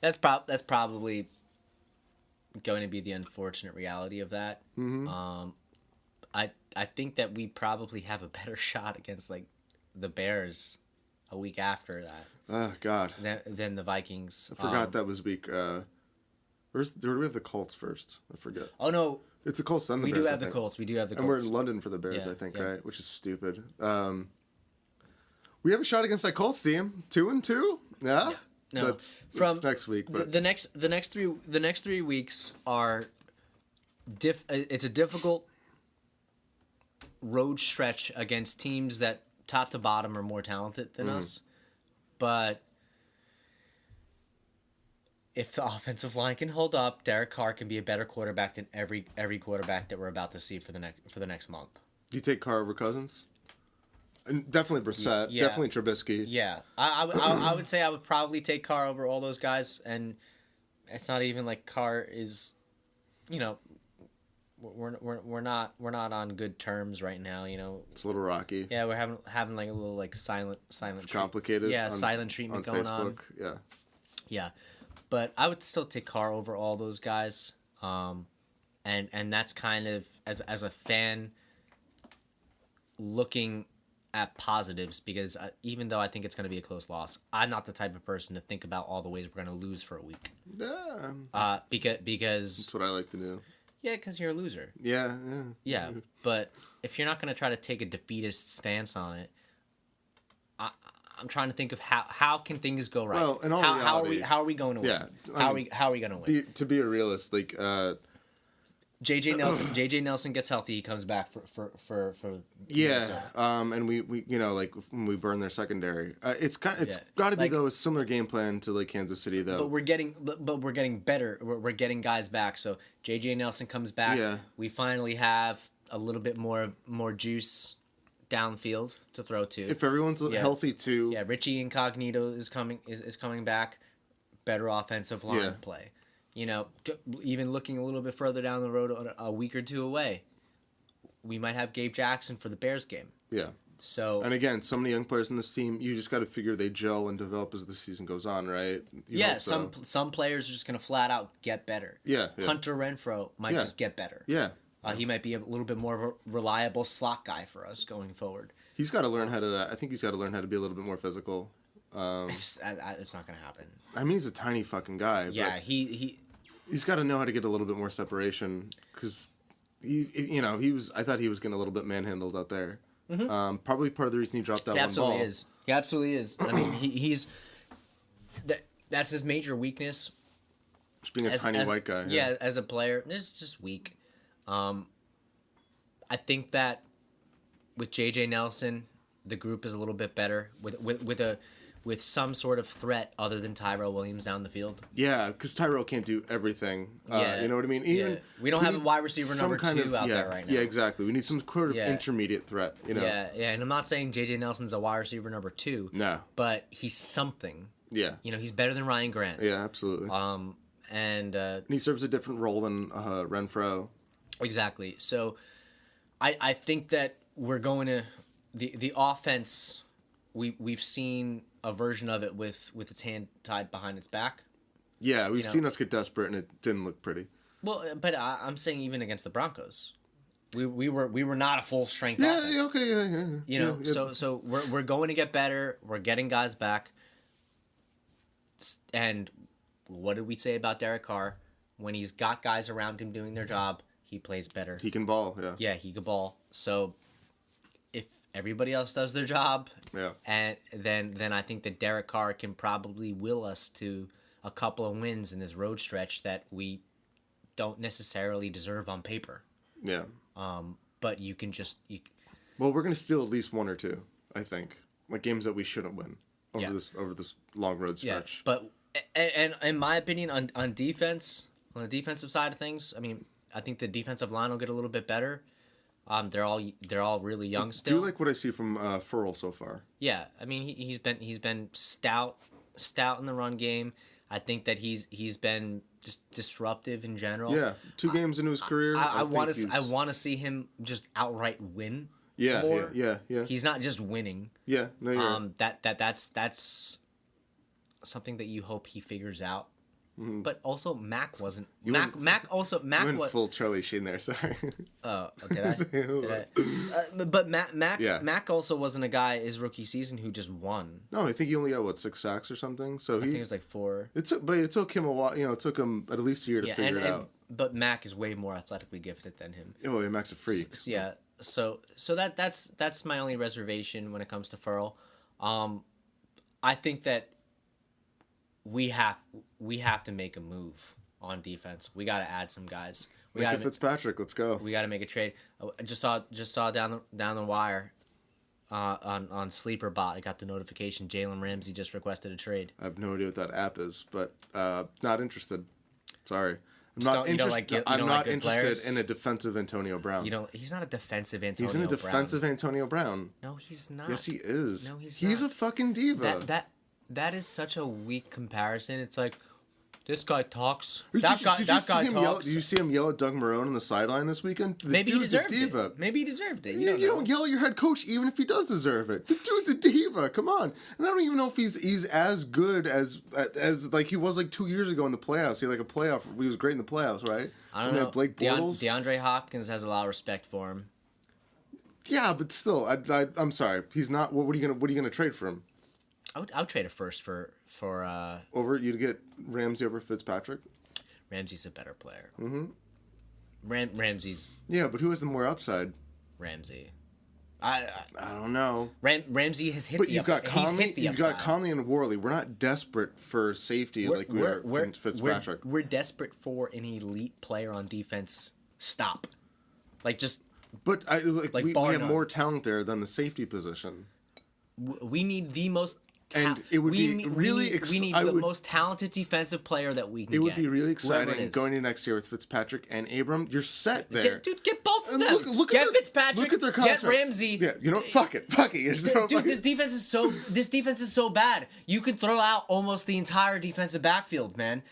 That's probably going to be the unfortunate reality of that. Mm-hmm. I think that we probably have a better shot against like the Bears a week after that. Oh God. Than the Vikings. I forgot that was week. Where do we have the Colts first? I forget. Oh no. It's the Colts then the Bears. We do have the Colts. And we're in London for the Bears, I think, right? Which is stupid. We have a shot against that Colts team. 2-2. Yeah. No, that's next week. But the next 3 weeks are it's a difficult road stretch against teams that top to bottom are more talented than us, but if the offensive line can hold up, Derek Carr can be a better quarterback than every quarterback that we're about to see for the next month. Do you take Carr over Cousins? And definitely Brissett. Yeah. Definitely Trubisky. Yeah, I would say I would probably take Carr over all those guys, and it's not even like Carr is, you know, we're not on good terms right now. You know, It's a little rocky. yeah, we're having like a little like silent. It's complicated. Yeah, silent treatment on going Facebook. on. Yeah. Yeah, but I would still take Carr over all those guys. And that's kind of as a fan looking at positives, because even though I think it's going to be a close loss, I'm not the type of person to think about all the ways we're going to lose for a week. Yeah. Because That's what I like to do. yeah, because you're a loser. Yeah. Yeah, but if you're not going to try to take a defeatist stance on it, I'm trying to think of how can things go right. Well, in all reality, how are we going to win? Yeah, How are we going to win? to be a realist, like JJ Nelson gets healthy, he comes back for yeah, and we you know, like when we burn their secondary, it's got to be like, though a similar game plan to like Kansas City though. But we're getting better. We're getting guys back. So JJ Nelson comes back. Yeah. We finally have a little bit more juice downfield to throw to. If everyone's healthy too. Yeah, Richie Incognito is coming back. Better offensive line play. You know, even looking a little bit further down the road, a week or two away, we might have Gabe Jackson for the Bears game. Yeah. So and again, so many young players in this team, you just got to figure they gel and develop as the season goes on, right? Some players are just gonna flat out get better. Yeah. Hunter Renfrow might just get better. Yeah. He might be a little bit more of a reliable slot guy for us going forward. He's got to learn how to. I think he's got to learn how to be a little bit more physical. It's not gonna happen. I mean, he's a tiny fucking guy. Yeah, but he's got to know how to get a little bit more separation, because I thought he was getting a little bit manhandled out there. Mm-hmm. Probably part of the reason he dropped that one ball. He absolutely is. I mean, he's that's his major weakness. Just being a tiny white guy. Yeah, as a player, it's just weak. I think that with JJ Nelson, the group is a little bit better with some sort of threat other than Tyrell Williams down the field. Yeah, because Tyrell can't do everything. You know what I mean? We don't have a wide receiver number 2 out there right now. Yeah, exactly. We need some sort of intermediate threat. You know? Yeah, and I'm not saying JJ Nelson's a wide receiver number 2. No. But he's something. Yeah. You know, he's better than Ryan Grant. Yeah, absolutely. And he serves a different role than Renfrow. Exactly. So I think that we're going to the offense. We've seen a version of it with its hand tied behind its back. Yeah, we've seen us get desperate, and it didn't look pretty. Well, but I'm saying even against the Broncos, we were not a full strength offense. Yeah, okay, yeah. You know, so we're going to get better. We're getting guys back. And what did we say about Derek Carr? When he's got guys around him doing their job, he plays better. He can ball, yeah. Yeah, he can ball. So if everybody else does their job, and then I think that Derek Carr can probably will us to a couple of wins in this road stretch that we don't necessarily deserve on paper. Yeah. But you can just Well, we're gonna steal at least one or two, I think. Like games that we shouldn't win over this long road stretch. Yeah, but and in my opinion on defense, on the defensive side of things, I mean, I think the defensive line will get a little bit better. They're all really young still. Do you like what I see from Furl so far? Yeah, I mean he's been stout in the run game. I think that he's been just disruptive in general. Yeah, 2 games into his career. I want to see him just outright win. Yeah, yeah. He's not just winning. Yeah, no, you're right. That's something that you hope he figures out. Mm-hmm. But also Mac wasn't. Mac was full Charlie Sheen there. Sorry. Did I? But Mac also wasn't a guy his rookie season who just won. No, I think he only got 6 sacks or something. So I think it was like 4. It took him a while. You know, it took him at least a year to figure it out. But Mac is way more athletically gifted than him. Oh, yeah, Mac's a freak. Yeah. So that's my only reservation when it comes to Furl. I think that we have to make a move on defense. We got to add some guys. Fitzpatrick, let's go. We got to make a trade. I just saw down the wire. on Sleeper Bot. I got the notification Jalen Ramsey just requested a trade. I have no idea what that app is, but not interested. Sorry. I'm Just not you don't interested. like- you don't like good interested players? in a defensive Antonio Brown. He's not a defensive Antonio He's in a Brown. defensive Antonio Brown. No, he's not. Yes, he is. No, he's He's not. a fucking diva. That is such a weak comparison. It's like this guy talks. Did That you guy see him talks. yell? Did you see him yell at Doug Marone on the sideline this weekend? The Maybe he dude's a deserved diva. it. Maybe he deserved it. You don't yell at your head coach even if he does deserve it. The dude's a diva. Come on. And I don't even know if he's as good as like he was like 2 years ago in the playoffs. He had like a playoff. He was great in the playoffs, right? I don't When they know. had Blake Bortles. DeAndre Hopkins has a lot of respect for him. Yeah, but still, I'm sorry. He's not. What are you gonna trade for him? I would trade a first for Over you'd get Ramsey over Fitzpatrick. Ramsey's a better player. Mm-hmm. Ramsey's Yeah, but who has the more upside? Ramsey. I don't know. Ramsey has hit But the you've got he's Conley. hit the You've got upside. Conley and Worley. We're not desperate for safety like we are from Fitzpatrick. We're desperate for an elite player on defense. Stop. Like just But we bar have none. more talent there than the safety position. we need the most. And it would be really we need I the would- most talented defensive player that we can It get. would be really whoever it exciting is. going into next year with Fitzpatrick and Abram. You're set there. Get both of And them. look Get at Fitzpatrick. Look at their Get contracts. Ramsey. Yeah, you know, fuck it. You just throw Dude, fucking- this defense is so bad. You could throw out almost the entire defensive backfield, man.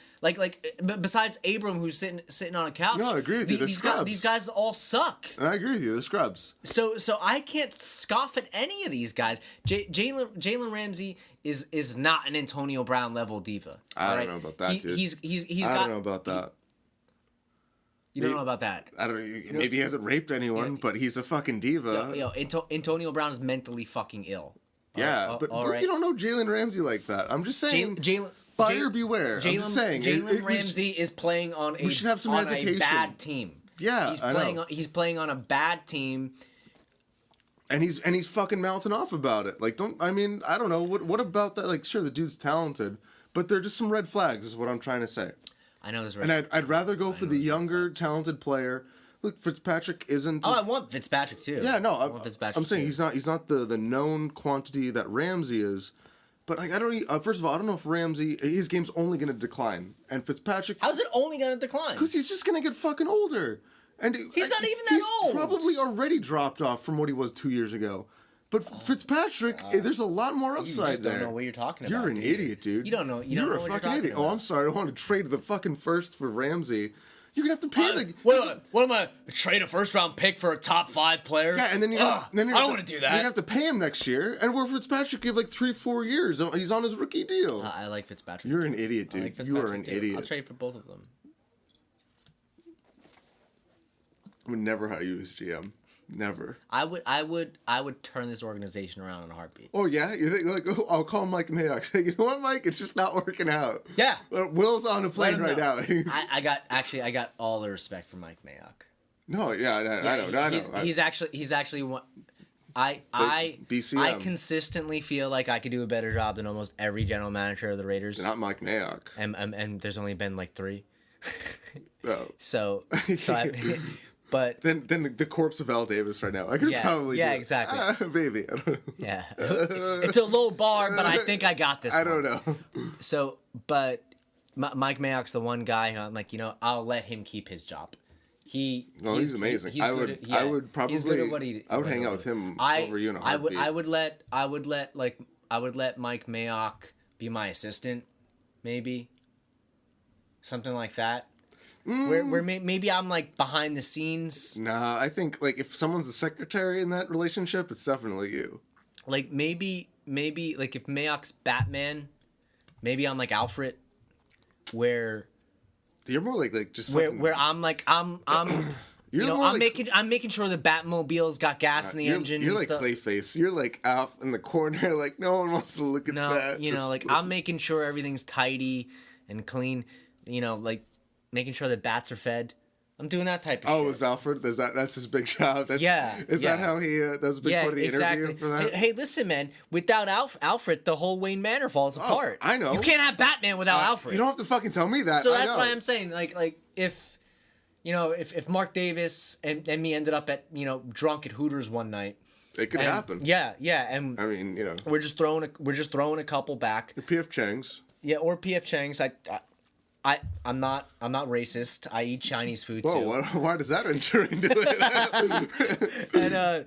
Besides Abram, who's sitting on a couch. No, I agree with you. They're scrubs. These guys all suck. And I agree with you. They're scrubs. So I can't scoff at any of these guys. Jalen Ramsey is not an Antonio Brown level diva. I all don't right? know about that, dude. He's I got. don't know about that. You don't know about that. I don't. Maybe he hasn't raped anyone, but he's a fucking diva. Antonio Brown is mentally fucking ill. Yeah, but right. you don't know Jalen Ramsey like that. I'm just saying. Buyer beware. I'm just saying. Jalen Ramsey is playing on a should have some on hesitation. a bad team. Yeah, He's playing on a bad team. And he's fucking mouthing off about it. Like, I don't know. What about that? Like, sure, the dude's talented, but there are just some red flags, is what I'm trying to say. I know there's And I'd rather go for the younger, talented player. Look, Fitzpatrick isn't. I want Fitzpatrick too. Yeah, no, I want Fitzpatrick I'm saying too. he's not the known quantity that Ramsey is. But like, I don't. First of all, I don't know if Ramsey his game's only going to decline, and Fitzpatrick. How's it only gonna decline? Because he's just going to get fucking older, and He's not even that old. He's probably already dropped off from what he was 2 years ago. But Fitzpatrick, there's a lot more You upside just there. don't know what you're talking about. You're an dude. idiot, dude. You don't know. You You're don't know a what fucking you're idiot. talking Oh, about. I'm sorry. I want to trade the fucking first for Ramsey. You're gonna have to pay the. What am I trade a first round pick for a top 5 player? Yeah, and then you're I don't want to do You're that. gonna have to pay him next year, and where Fitzpatrick give like 3-4 years. He's on his rookie deal. I like Fitzpatrick. You're an idiot, I dude. like You are Fitzpatrick an too. idiot. I'll trade for both of them. I would never hire you as GM. Never. I would turn this organization around in a heartbeat. Oh yeah, you think like I'll call Mike Mayock. Say, you know what, Mike? It's just not working out. Yeah. Will's on a plane right now. I got all the respect for Mike Mayock. No, yeah, I know. He's actually one. I BCM. consistently feel like I could do a better job than almost every general manager of the Raiders. Not Mike Mayock. And there's only been like 3. Oh. So but Then the corpse of Al Davis right now. I could probably do it. exactly. Maybe. I don't know. Yeah. It's a low bar, but I think I got this I one. don't know. So, but Mike Mayock's the one guy who I'm like, I'll let him keep his job. He's amazing. He's I good would at, yeah, probably. he's good at what he, I would hang out with him over you in a I heartbeat. would let Mike Mayock be my assistant, maybe. Something like that. Where maybe I'm like behind the scenes. Nah, I think like if someone's the secretary in that relationship, it's definitely you. Like maybe like if Mayock's Batman, maybe I'm like Alfred, where You're more like just where I'm like I'm You're more I'm like- making sure the Batmobile's got gas in the engine. You're and like stuff. Clayface. You're like out in the corner, like no one wants to look at No, that. like I'm making sure everything's tidy and clean. Like making sure the bats are fed. I'm doing that type of shit. Oh, is Alfred? That's his big job. Is yeah. that how he? That was a big part of the interview for that. Hey, listen, man. Without Alfred, the whole Wayne Manor falls apart. I know. You can't have Batman without Alfred. You don't have to fucking tell me that. So I that's know. why I'm saying, like if Mark Davis and me ended up at drunk at Hooters one night, It could happen. Yeah, and I mean, you know, we're just throwing a couple back. P.F. Chang's. Yeah, or P.F. Chang's. I'm not racist. I eat Chinese food too. Whoa, why does that enter into it?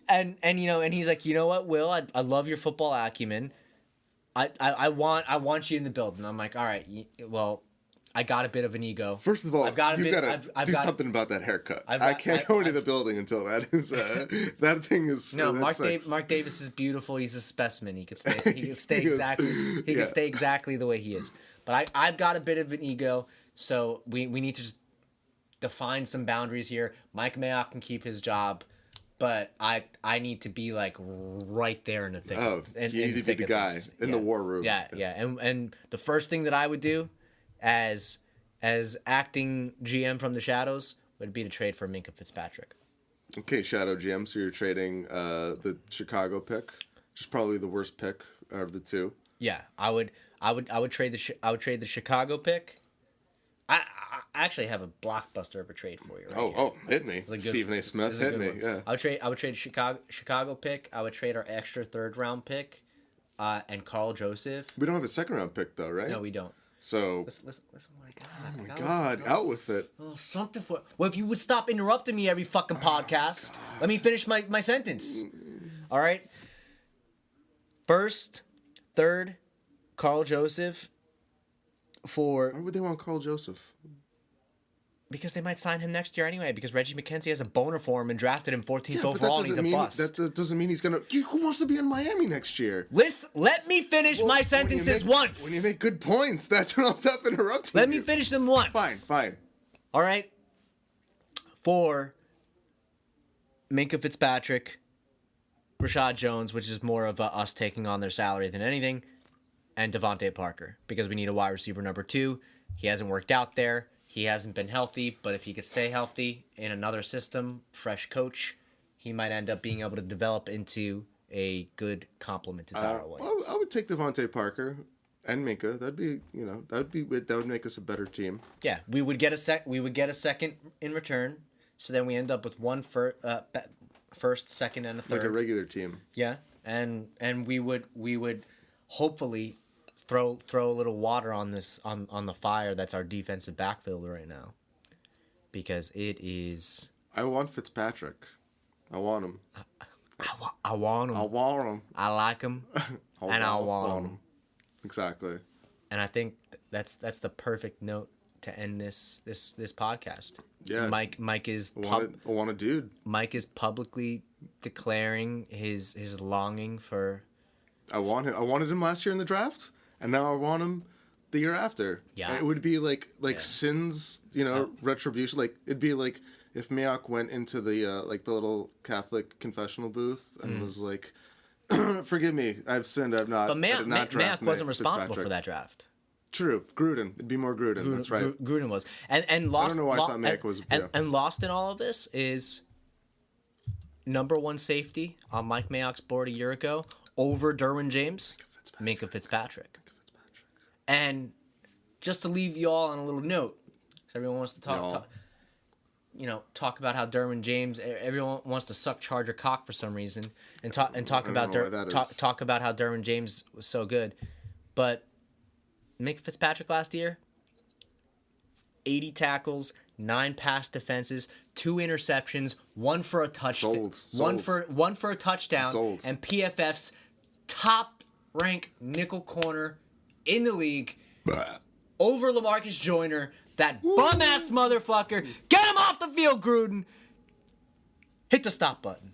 and you know, and he's like, you know what, Will, I love your football acumen. I want you in the building. I'm like, all right, well, I got a bit of an ego. First of all, I've got do something about that haircut. I can't go into the building until that is that thing is. No, Mark Davis is beautiful. He's a specimen. He could stay exactly the way he is. But I've got a bit of an ego, so we need to just define some boundaries here. Mike Mayock can keep his job, but I need to be like right there in the thick. Oh, you need to be the guy in the war room. Yeah. And the first thing that I would do, as acting GM from the shadows, would be to trade for Minkah Fitzpatrick. Okay, Shadow GM. So you're trading the Chicago pick, which is probably the worst pick out of the two. Yeah, I would trade the Chicago pick. I actually have a blockbuster of a trade for you. Right here. Hit me, Stephen A. Smith. Hit me. Yeah. I would trade Chicago pick. I would trade our extra 3rd round pick, and Carl Joseph. We don't have a 2nd round pick though, right? No, we don't. So listen, oh my God, out with it. Something for. Well, if you would stop interrupting me every fucking podcast, let me finish my sentence. All right. 1st, 3rd, Carl Joseph. Why would they want Carl Joseph? Because they might sign him next year anyway. Because Reggie McKenzie has a boner for him and drafted him 14th overall, and he's a bust. That doesn't mean he's gonna. Who wants to be in Miami next year? Listen, let me finish my sentences once. When you make good points, that's when I'll stop interrupting. Let me finish them once. Fine. All right. For Minkah Fitzpatrick, Rashad Jones, which is more of us taking on their salary than anything, and Devontae Parker, because we need a wide receiver number 2. He hasn't worked out there. He hasn't been healthy, but if he could stay healthy in another system, fresh coach, he might end up being able to develop into a good complement to Tyler Williams. I would take Devontae Parker and Minkah. That would make us a better team. Yeah, we would get a second in return, so then we end up with one first, second, and a third. Like a regular team. Yeah, and we would hopefully throw a little water on this on the fire that's our defensive backfield right now, because it is. I want Fitzpatrick. I want him. I want him. I want him. I like him, and I want him. Exactly. And I think that's the perfect note to end this podcast. Yeah. Mike is. I want a dude. Mike is publicly declaring his longing for. I wanted him last year in the draft. And now I want him the year after. Yeah. It would be like sins, retribution. Like it'd be like if Mayock went into the the little Catholic confessional booth and was like, "Forgive me, I've sinned. I've not." But Mayock wasn't responsible for that draft. True, Gruden. It'd be more Gruden. That's right. Gruden was, and lost. I don't know why I thought Mayock was. And lost in all of this is number 1 safety on Mike Mayock's board a year ago over Derwin James, Minkah Fitzpatrick. And just to leave you all on a little note, because everyone wants to talk about how Derwin James. Everyone wants to suck Charger cock for some reason, and talk about how Derwin James was so good, but Minkah Fitzpatrick last year, 80 tackles, 9 pass defenses, 2 interceptions, 1 for a touchdown, one for a touchdown, and PFF's top rank nickel corner in the league over LaMarcus Joyner, that bum ass motherfucker. Get him off the field, Gruden. Hit the stop button.